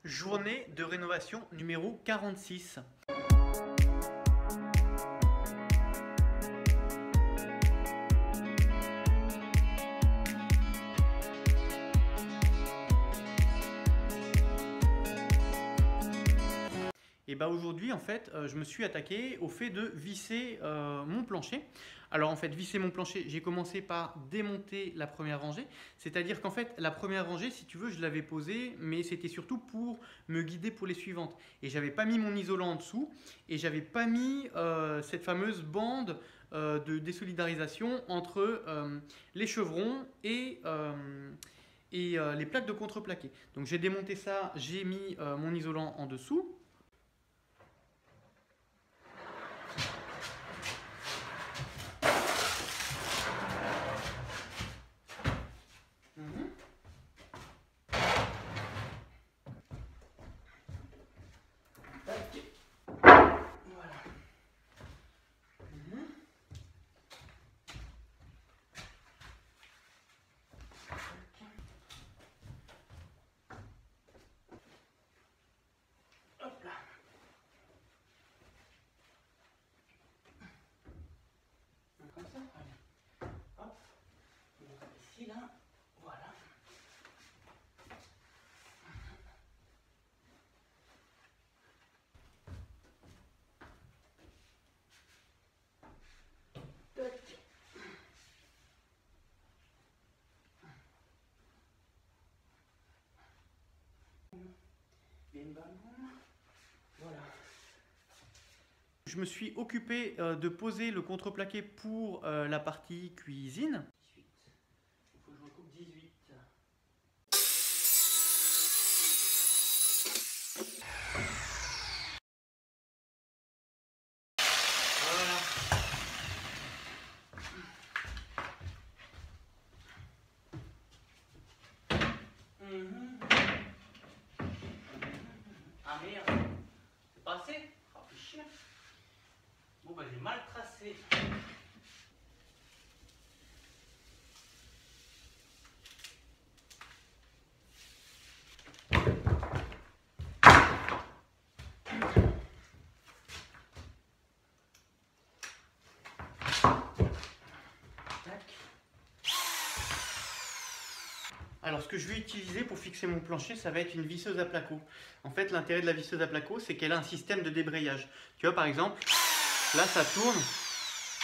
Journée de rénovation numéro 46. Et bah aujourd'hui en fait je me suis attaqué au fait de visser mon plancher. Alors en fait visser mon plancher, j'ai commencé par démonter la première rangée. C'est-à-dire qu'en fait la première rangée, si tu veux, je l'avais posée, mais c'était surtout pour me guider pour les suivantes. Et j'avais pas mis mon isolant en dessous et j'avais pas mis cette fameuse bande de désolidarisation entre les chevrons et les plaques de contreplaqué. Donc j'ai démonté ça, j'ai mis mon isolant en dessous. Voilà. Hop là. Comme ça, allez. Hop. Ici, là. Voilà. Tac. Bim, bam, boum. Voilà. Je me suis occupé de poser le contreplaqué pour la partie cuisine. 18. Il faut que je recoupe 18. Voilà. Ah merde, c'est pas assez? Ah, fait chier. Bon bah j'ai mal tracé. Alors ce que je vais utiliser pour fixer mon plancher, ça va être une visseuse à placo. En fait, l'intérêt de la visseuse à placo, c'est qu'elle a un système de débrayage. Tu vois, par exemple, là ça tourne,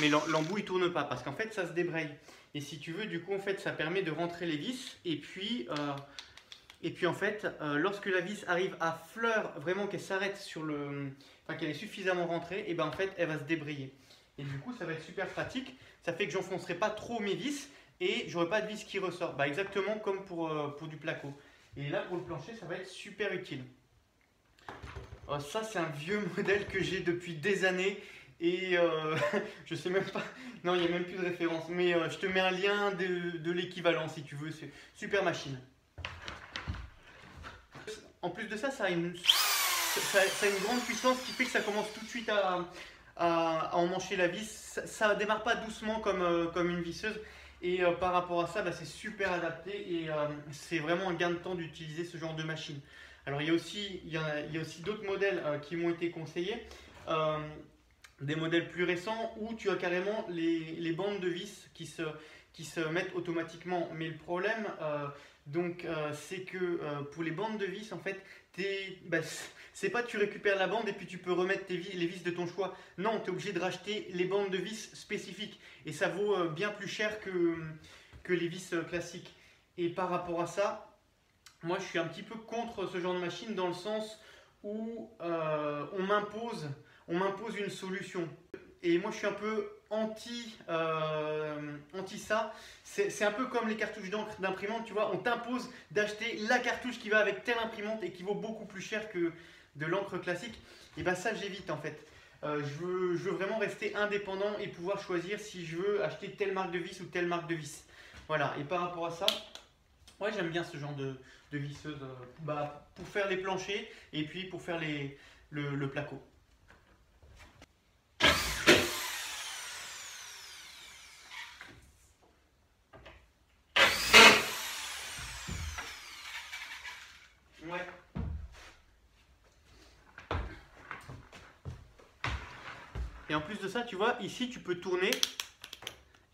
mais l'embout il tourne pas parce qu'en fait ça se débraye. Et si tu veux, du coup, en fait, ça permet de rentrer les vis. Et puis en fait, lorsque la vis arrive à fleur, vraiment qu'elle s'arrête sur le, enfin qu'elle est suffisamment rentrée, et ben en fait, elle va se débrayer. Et du coup, ça va être super pratique. Ça fait que j'enfoncerai pas trop mes vis. Et j'aurai pas de vis qui ressort. Bah, exactement comme pour du placo. Et là, pour le plancher, ça va être super utile. Ça, c'est un vieux modèle que j'ai depuis des années. Et je sais même pas. Non, il n'y a même plus de référence. Mais je te mets un lien de l'équivalent si tu veux. C'est super machine. En plus de ça, ça a une grande puissance qui fait que ça commence tout de suite à emmancher la vis. Ça démarre pas doucement comme une visseuse. Et par rapport à ça, bah, c'est super adapté et c'est vraiment un gain de temps d'utiliser ce genre de machine. Alors il y a aussi d'autres modèles qui m'ont été conseillés, des modèles plus récents où tu as carrément les bandes de vis qui se mettent automatiquement. Mais le problème, c'est que pour les bandes de vis, en fait, c'est pas tu récupères la bande et puis tu peux remettre les vis de ton choix. Non, tu es obligé de racheter les bandes de vis spécifiques. Et ça vaut bien plus cher que les vis classiques. Et par rapport à ça, moi je suis un petit peu contre ce genre de machine dans le sens où on m'impose une solution. Et moi je suis un peu anti ça. C'est un peu comme les cartouches d'encre d'imprimante, tu vois. On t'impose d'acheter la cartouche qui va avec telle imprimante et qui vaut beaucoup plus cher que de l'encre classique. Et bien ça j'évite en fait. Je veux vraiment rester indépendant et pouvoir choisir si je veux acheter telle marque de vis ou telle marque de vis. Voilà, et par rapport à ça, ouais, j'aime bien ce genre de visseuse pour faire les planchers et puis pour faire le placo. Ouais. Et en plus de ça, tu vois, ici tu peux tourner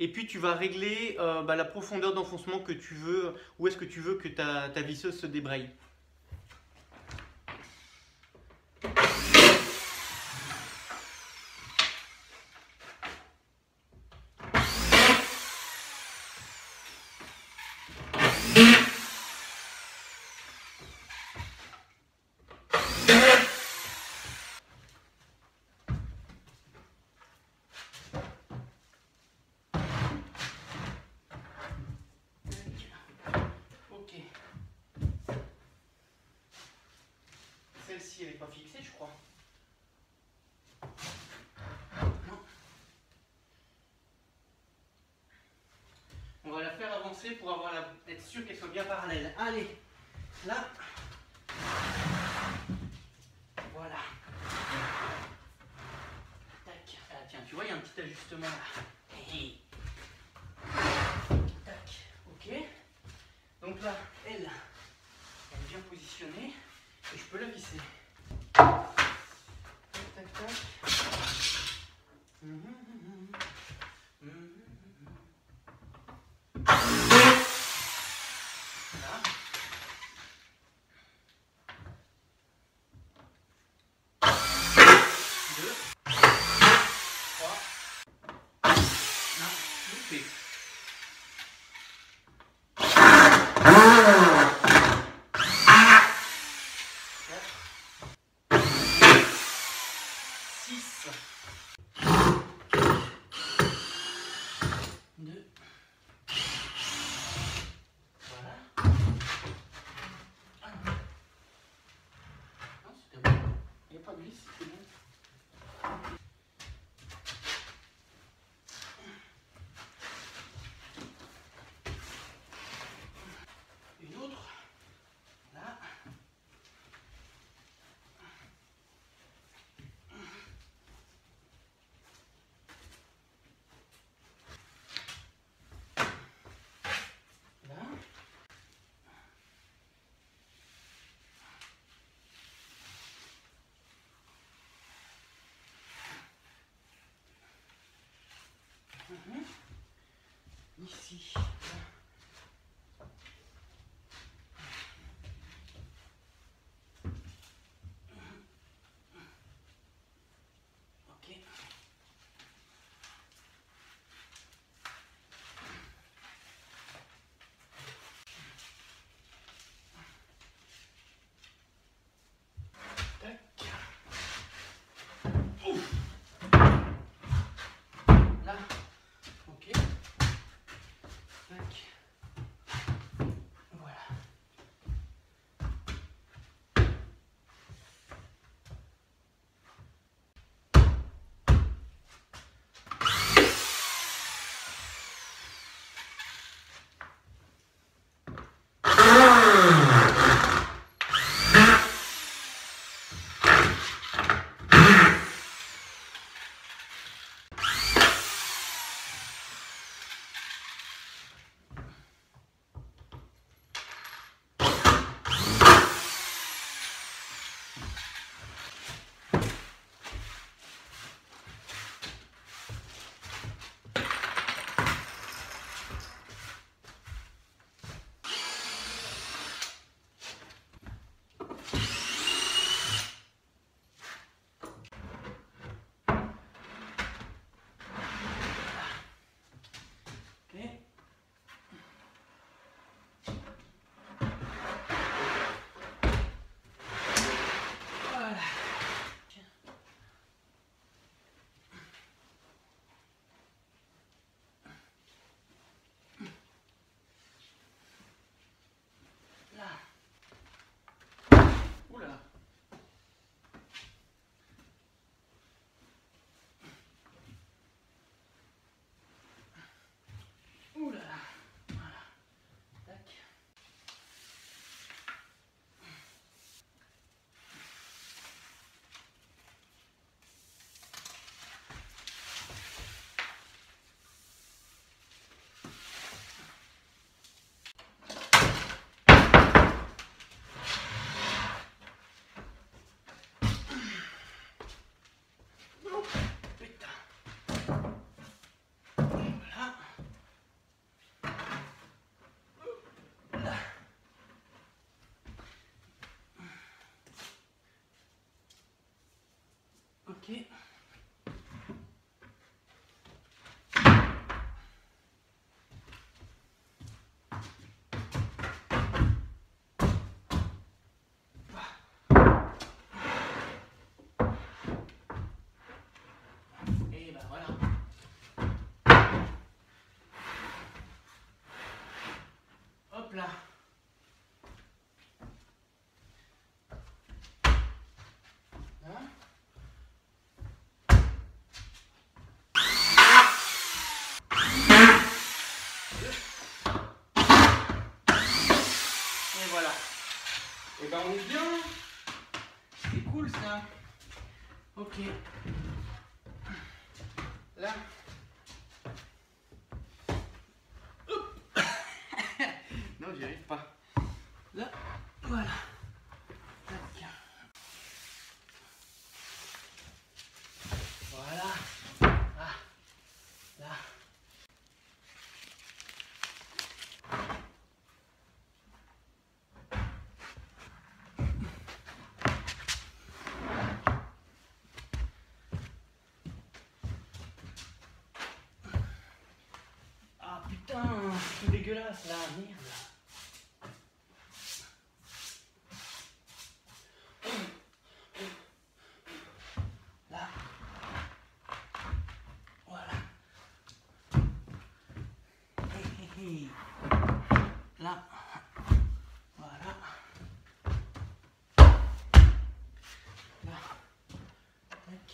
et puis tu vas régler la profondeur d'enfoncement que tu veux, où est-ce que tu veux que ta visseuse se débraye. Ok. Celle-ci, elle n'est pas fixée, je crois. Non. On va la faire avancer pour être sûr qu'elle soit bien parallèle. Allez, là. Voilà. Tac. Ah, tiens, tu vois, il y a un petit ajustement là. Tac. Ok. Donc là, elle est bien positionnée et je peux la visser. Tac, tac, tac. Là. 2, 3. Non, loupé. 6. 2. Voilà. Ah non. Non, c'était bon. Il n'y a pas de vis, c'était bon. Une autre. Là. Là. Ici. Là. Ok. Tac. Ouf. Là. Ok. Et ben on est bien. C'est cool ça. Ok. Là. Hop. Non, j'y arrive pas. Là, voilà. Tac. Voilà. Ah. Là. Ah putain, c'est dégueulasse là, merde. Là. Voilà. Là. Voilà. Là. Tac.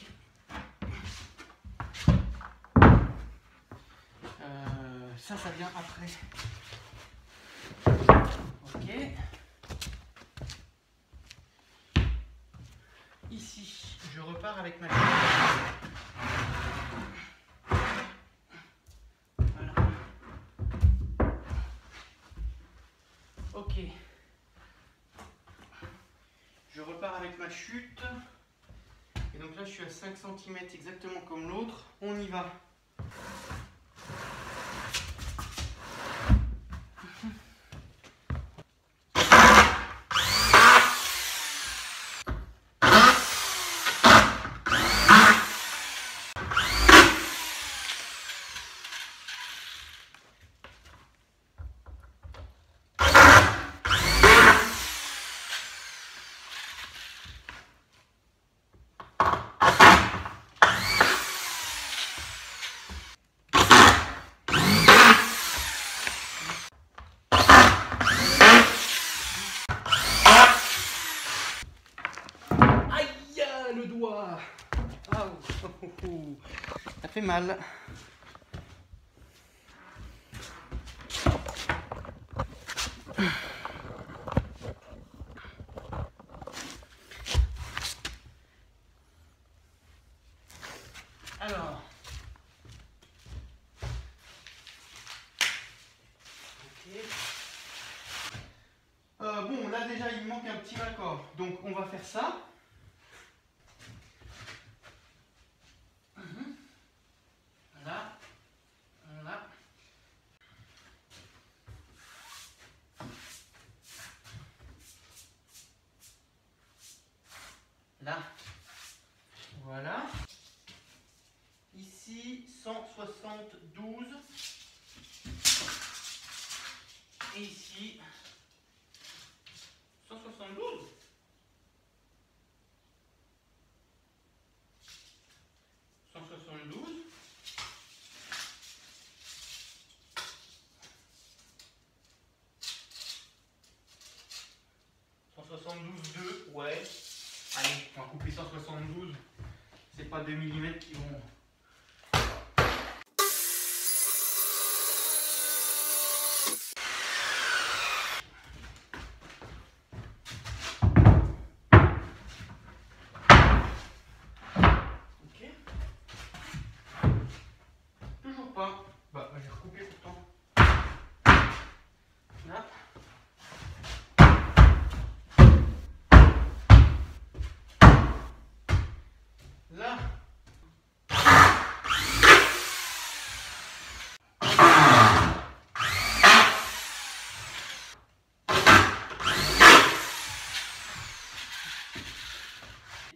Ça vient après. Ok. Ici, je repars avec ma chaîne. Voilà. Ok. Je repars avec ma chute. Et donc là, je suis à 5 cm exactement comme l'autre. On y va. Le doigt. Ah, oh, oh, oh. Ça fait mal. Alors. Ok. Bon, là déjà il me manque un petit raccord. Donc on va faire ça. Là. Là. Là. Voilà. Ici, 172. Et ici, 172. 172. 172,2, ouais. Allez, on va couper 172. C'est pas 2 mm qui vont. Ok. Toujours pas. Bah, j'ai recoupé pourtant. Là. Là.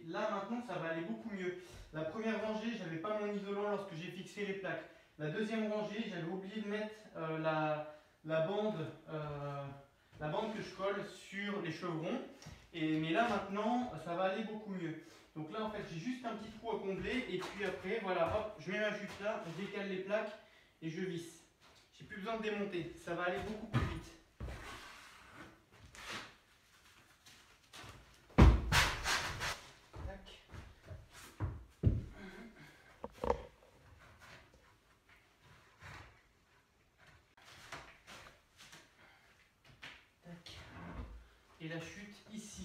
Là maintenant ça va aller beaucoup mieux. La première rangée, j'avais pas mon isolant lorsque j'ai fixé les plaques. La deuxième rangée, j'avais oublié de mettre la bande que je colle sur les chevrons. Mais là maintenant, ça va aller beaucoup mieux. Donc là en fait, j'ai juste un petit trou à combler et puis après, voilà, hop, je mets ma chute là, je décale les plaques et je visse. J'ai plus besoin de démonter, ça va aller beaucoup plus vite. Et la chute ici.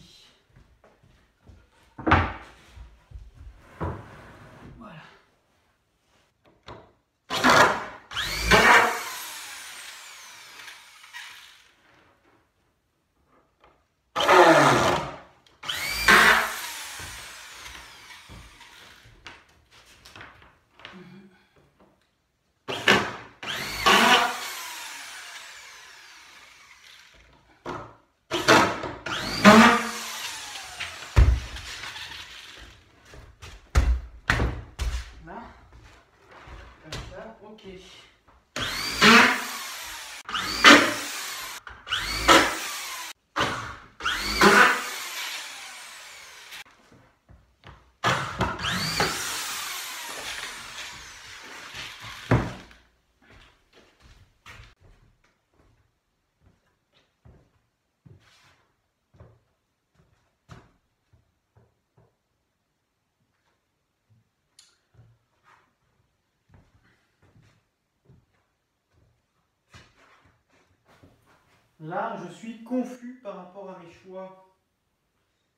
là, je suis confus par rapport à mes choix.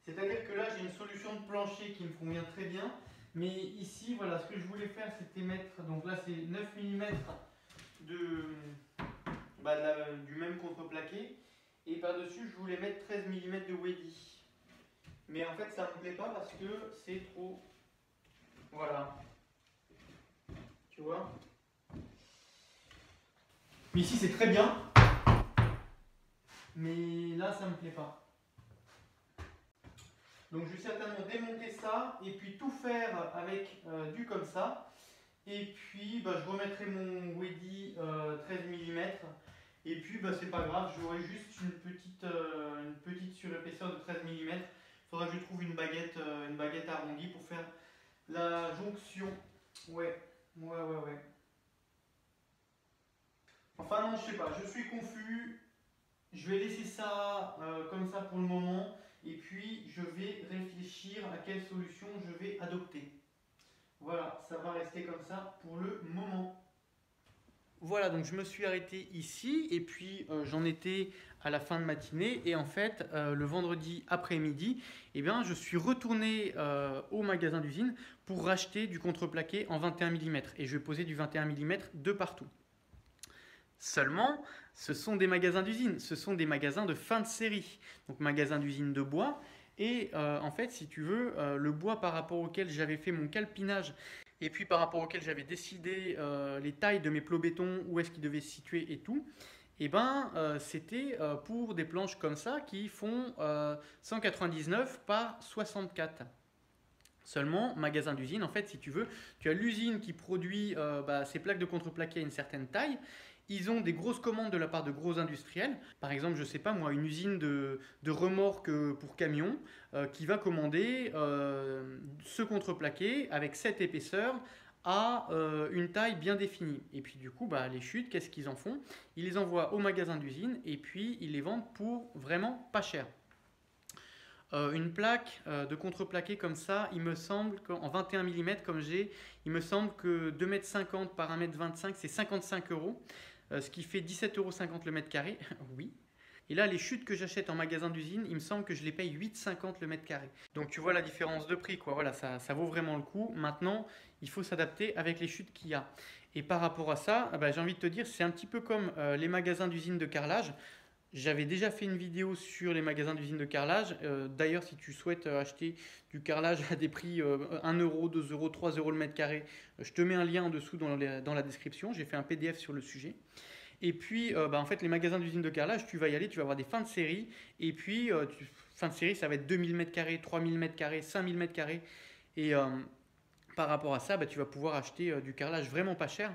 C'est-à-dire que là, j'ai une solution de plancher qui me convient très bien. Mais ici, voilà, ce que je voulais faire, c'était mettre, donc là, c'est 9 mm de, du même contreplaqué. Et par-dessus, je voulais mettre 13 mm de Weddy. Mais en fait, ça ne me plaît pas parce que c'est trop... Voilà. Tu vois? Mais ici, c'est très bien. Mais là, ça ne me plaît pas. Donc, je vais certainement démonter ça et puis tout faire avec du comme ça. Et puis, je remettrai mon Weddy 13 mm. Et puis, c'est pas grave, j'aurai juste une petite surépaisseur de 13 mm. Il faudra que je trouve une baguette arrondie pour faire la jonction. Ouais. Enfin non, je sais pas, je suis confus. Je vais laisser ça comme ça pour le moment. Et puis, je vais réfléchir à quelle solution je vais adopter. Voilà, ça va rester comme ça pour le moment. Voilà, donc je me suis arrêté ici et puis j'en étais à la fin de matinée et en fait le vendredi après-midi, je suis retourné au magasin d'usine pour racheter du contreplaqué en 21 mm et je vais poser du 21 mm de partout. Seulement, ce sont des magasins d'usine, ce sont des magasins de fin de série, donc magasins d'usine de bois. Et en fait, si tu veux, le bois par rapport auquel j'avais fait mon calpinage et puis par rapport auquel j'avais décidé les tailles de mes plots béton, où est-ce qu'ils devaient se situer et tout, c'était pour des planches comme ça qui font 199 par 64. Seulement, magasin d'usine, en fait, si tu veux, tu as l'usine qui produit ces plaques de contreplaqué à une certaine taille. Ils ont des grosses commandes de la part de gros industriels. Par exemple, je ne sais pas moi, une usine de remorques pour camions qui va commander ce contreplaqué avec cette épaisseur à une taille bien définie. Et puis du coup, les chutes, qu'est-ce qu'ils en font? Ils les envoient au magasin d'usine et puis ils les vendent pour vraiment pas cher. Une plaque de contreplaqué comme ça, il me semble qu'en 21 mm comme j'ai, il me semble que 2,50 m par 1,25 m, c'est 55 €, ce qui fait 17,50 € le mètre carré, oui. Et là, les chutes que j'achète en magasin d'usine, il me semble que je les paye 8,50 € le mètre carré. Donc tu vois la différence de prix, quoi. Voilà, ça vaut vraiment le coup. Maintenant, il faut s'adapter avec les chutes qu'il y a. Et par rapport à ça, j'ai envie de te dire, c'est un petit peu comme les magasins d'usine de carrelage. J'avais déjà fait une vidéo sur les magasins d'usine de carrelage. D'ailleurs, si tu souhaites acheter du carrelage à des prix 1 €, 2 €, 3 € le mètre carré, je te mets un lien en dessous dans la description. J'ai fait un PDF sur le sujet. Et puis, en fait, les magasins d'usine de carrelage, tu vas y aller, tu vas avoir des fins de série. Et puis, fin de série, ça va être 2000 mètres carrés, 3000 mètres carrés, 5000 mètres carrés. Et par rapport à ça, tu vas pouvoir acheter du carrelage vraiment pas cher.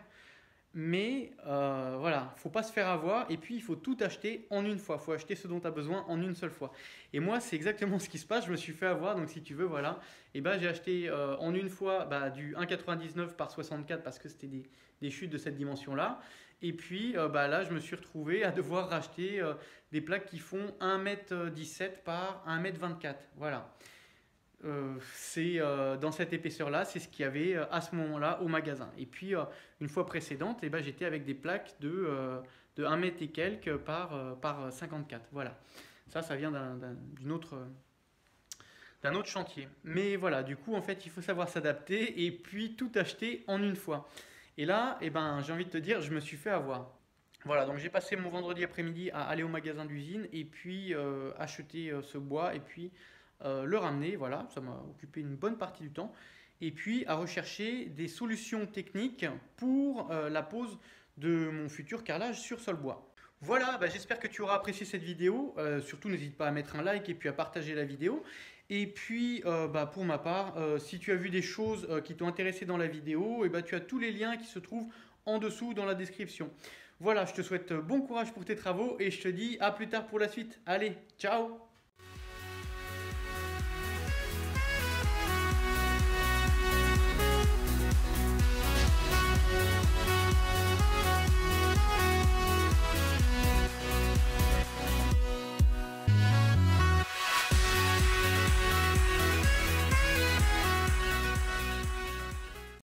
Mais voilà, faut pas se faire avoir et puis il faut tout acheter en une fois. Il faut acheter ce dont tu as besoin en une seule fois. Et moi, c'est exactement ce qui se passe. Je me suis fait avoir, donc si tu veux, voilà. Et j'ai acheté en une fois du 1,99 par 64 parce que c'était des chutes de cette dimension-là. Et puis là, je me suis retrouvé à devoir racheter des plaques qui font 1,17 m par 1,24 m. Voilà. C'est dans cette épaisseur-là, c'est ce qu'il y avait à ce moment-là au magasin. Et puis, une fois précédente, j'étais avec des plaques de 1 mètre et quelques par 54. Voilà. Ça vient d'un autre chantier. Mais voilà, du coup, en fait, il faut savoir s'adapter et puis tout acheter en une fois. Et là, j'ai envie de te dire, je me suis fait avoir. Voilà, donc j'ai passé mon vendredi après-midi à aller au magasin d'usine et puis acheter ce bois et puis le ramener, voilà, ça m'a occupé une bonne partie du temps. Et puis à rechercher des solutions techniques pour la pose de mon futur carrelage sur sol bois. Voilà, j'espère que tu auras apprécié cette vidéo. Surtout, n'hésite pas à mettre un like et puis à partager la vidéo. Et puis, pour ma part, si tu as vu des choses qui t'ont intéressé dans la vidéo, tu as tous les liens qui se trouvent en dessous dans la description. Voilà, je te souhaite bon courage pour tes travaux et je te dis à plus tard pour la suite. Allez, ciao!